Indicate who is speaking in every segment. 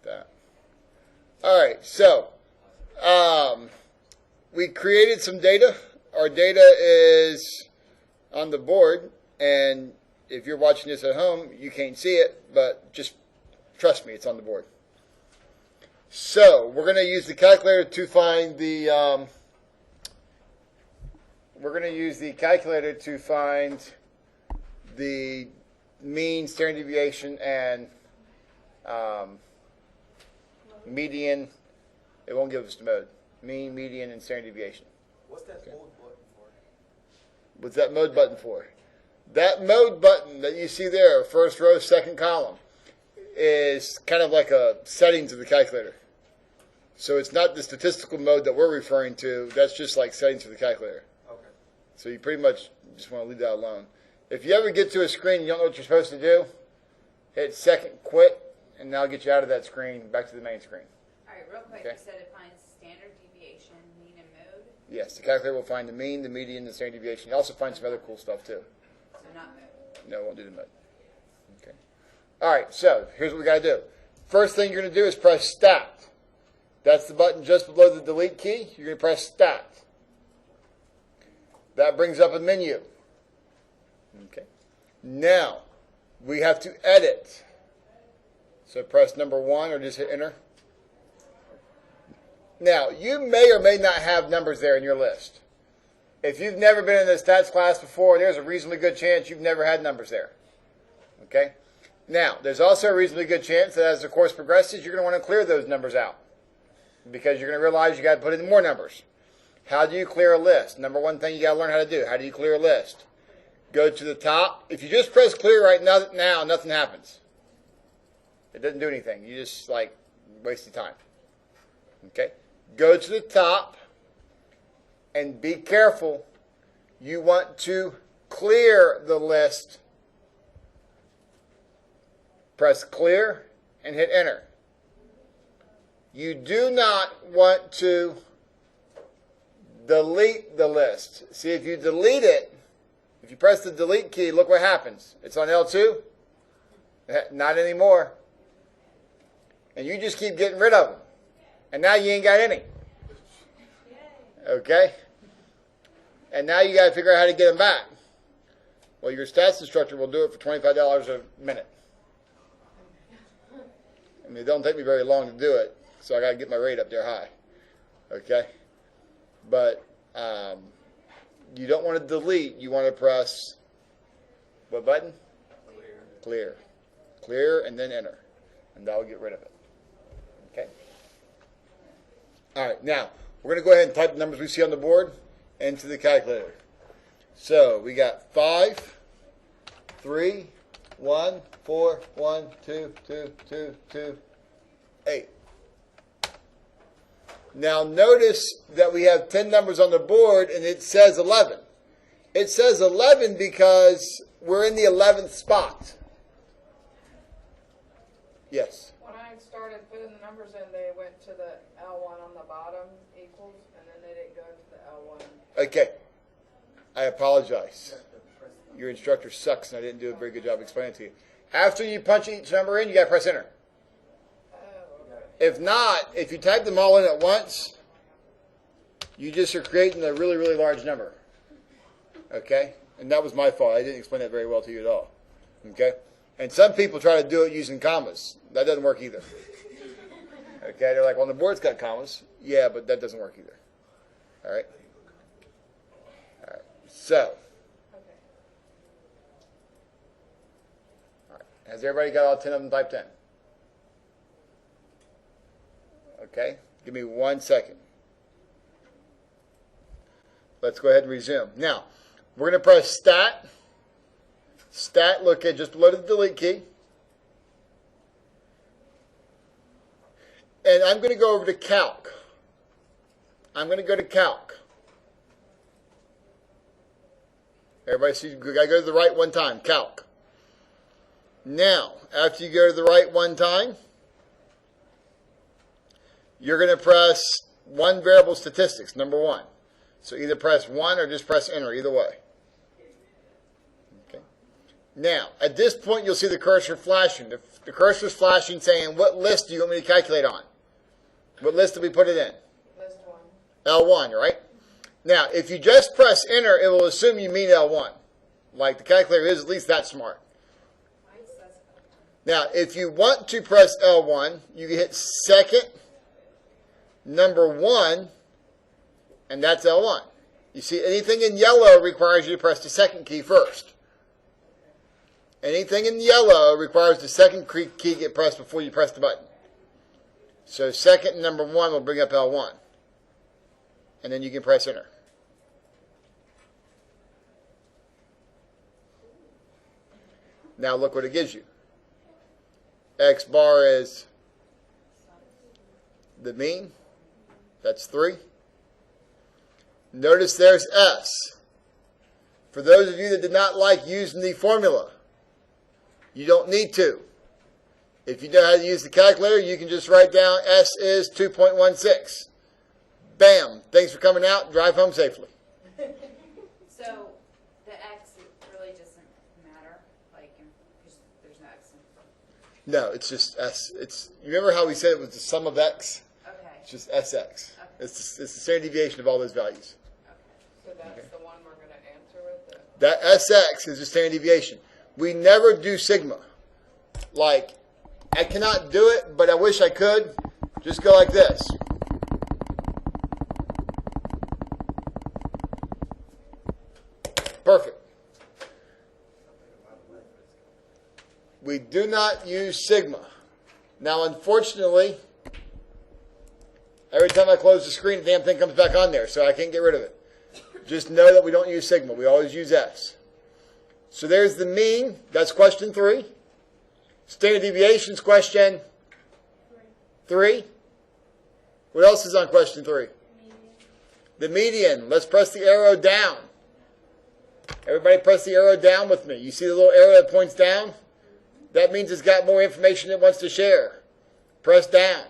Speaker 1: like that. All right, so we created some data. Our data is on the board, and if you're watching this at home, you can't see it, but just trust me, it's on the board. So we're going to use the calculator to find the mean, standard deviation, and median. It won't give us the mode. Mean, median, and standard deviation.
Speaker 2: What's that mode button for?
Speaker 1: What's that mode button for? That mode button that you see there, first row, second column, is kind of like a settings of the calculator. So it's not the statistical mode that we're referring to. That's just like settings for the calculator.
Speaker 2: Okay.
Speaker 1: So you pretty much just want to leave that alone. If you ever get to a screen and you don't know what you're supposed to do, hit second quit, and that'll get you out of that screen back to the main screen.
Speaker 3: All right, real quick,
Speaker 1: Okay.
Speaker 3: you said it finds standard deviation, mean, and mode.
Speaker 1: Yes, the calculator will find the mean, the median, the standard deviation. It also finds some other cool stuff too.
Speaker 3: So not mode.
Speaker 1: No, it won't do the mode. Okay. All right, so here's what we got to do. First thing you're going to do is press Stat. That's the button just below the delete key. You're going to press Stat. That brings up a menu. Okay. Now, we have to edit. So press number 1 or just hit enter. Now, you may or may not have numbers there in your list. If you've never been in the stats class before, there's a reasonably good chance you've never had numbers there. Okay? Now, there's also a reasonably good chance that as the course progresses, you're going to want to clear those numbers out, because you're going to realize you got to put in more numbers. How do you clear a list? Number one thing you got to learn how to do. How do you clear a list? Go to the top. If you just press clear right now, nothing happens. It doesn't do anything. You just like wasting time. Okay? Go to the top and be careful. You want to clear the list. Press clear and hit enter. You do not want to delete the list. See, if you delete it, if you press the delete key, look what happens. It's on L2. Not anymore. And you just keep getting rid of them. And now you ain't got any. Okay? And now you got to figure out how to get them back. Well, your stats instructor will do it for $25 a minute. I mean, it don't take me very long to do it, so I got to get my rate up there high. Okay? But you don't want to delete. You want to press what button? Clear. Clear, and then enter. And that will get rid of it. Okay? All right, now, we're going to go ahead and type the numbers we see on the board into the calculator. So, we got 5, 3, 1, 4, 1, 2, 2, 2, 2, 8. Now, notice that we have 10 numbers on the board, and it says 11. It says 11 because we're in the 11th spot. Yes?
Speaker 4: When I started putting the numbers in, they went to the L1 on the bottom equals, and then they didn't go to the L1.
Speaker 1: Okay. I apologize. Your instructor sucks, and I didn't do a very good job explaining it to you. After you punch each number in, you got to press enter. If not, if you type them all in at once, you just are creating a really, really large number. Okay? And that was my fault. I didn't explain that very well to you at all. Okay? And some people try to do it using commas. That doesn't work either. Okay? They're like, well, the board's got commas. Yeah, but that doesn't work either. All right? All right. So. All right. Has everybody got all 10 of them typed in? Okay? Give me 1 second. Let's go ahead and resume. Now, we're going to press Stat. Stat, look at just below the delete key. And I'm going to go over to Calc. I'm going to go to Calc. Everybody see, you got to go to the right one time. Calc. Now, after you go to the right one time, you're going to press one variable statistics, number 1. So either press 1 or just press enter, either way. Okay. Now, at this point, you'll see the cursor flashing. The cursor is flashing saying, what list do you want me to calculate on? What list did we put it in?
Speaker 4: List 1.
Speaker 1: L1, right? Now, if you just press enter, it will assume you mean L1. Like the calculator is at least that smart.
Speaker 3: Mine says
Speaker 1: Now, if you want to press L1, you can hit second, number 1, and that's L1. You see, anything in yellow requires you to press the second key first. Anything in yellow requires the second key get pressed before you press the button. So second and number 1 will bring up L1. And then you can press enter. Now look what it gives you. X bar is the mean. That's 3. Notice there's S. For those of you that did not like using the formula, you don't need to. If you know how to use the calculator, you can just write down S is 2.16. Bam. Thanks for coming out. Drive home safely.
Speaker 3: So the X really doesn't matter, like, because there's no X in front.
Speaker 1: No, it's just S. You remember how we said it was the sum of X?
Speaker 3: Okay.
Speaker 1: It's just SX.
Speaker 3: Okay.
Speaker 1: It's the standard deviation of all those values.
Speaker 4: So that's the one we're going to answer with?
Speaker 1: That SX is the standard deviation. We never do sigma. Like, I cannot do it, but I wish I could. Just go like this. Perfect. We do not use sigma. Now, unfortunately, every time I close the screen, the damn thing comes back on there, so I can't get rid of it. Just know that we don't use sigma. We always use S. So there's the mean. That's question 3. Standard deviation's question 3. What else is on question 3? The median. Let's press the arrow down. Everybody press the arrow down with me. You see the little arrow that points down? That means it's got more information it wants to share. Press down.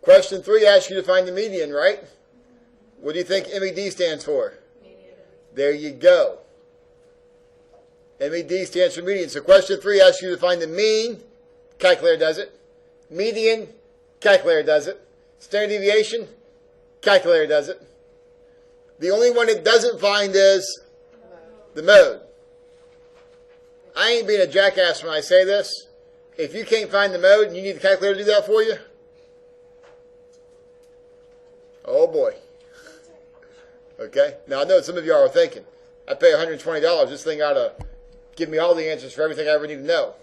Speaker 1: Question 3 asks you to find the median, right? What do you think MED stands for?
Speaker 4: Median.
Speaker 1: There you go. MED stands for median. So question 3 asks you to find the mean. Calculator does it. Median. Calculator does it. Standard deviation. Calculator does it. The only one it doesn't find is the mode. I ain't being a jackass when I say this. If you can't find the mode and you need the calculator to do that for you, oh boy. Okay? Now I know what some of you are thinking. I pay $120. This thing ought to give me all the answers for everything I ever need to know.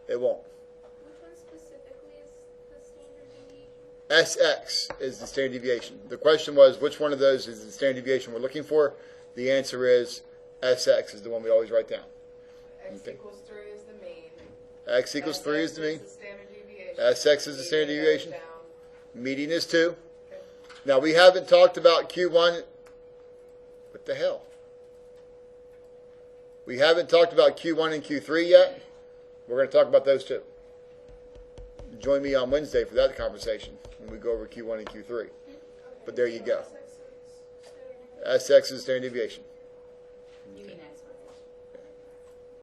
Speaker 1: It won't.
Speaker 5: Which one specifically is the standard deviation?
Speaker 1: SX is the standard deviation. The question was, which one of those is the standard deviation we're looking for? The answer is SX is the one we always write down.
Speaker 4: X
Speaker 1: Okay.
Speaker 4: equals 3 is the mean.
Speaker 1: X equals 3 is the mean.
Speaker 4: the standard deviation.
Speaker 1: SX is the standard
Speaker 4: Median goes
Speaker 1: deviation.
Speaker 4: down.
Speaker 1: Median is 2.
Speaker 4: Okay.
Speaker 1: Now, we haven't talked about Q1. What the hell? We haven't talked about Q1 and Q3 yet. We're going to talk about those too. Join me on Wednesday for that conversation when we go over Q1 and Q3. But there you go. SX is standard deviation.
Speaker 3: You mean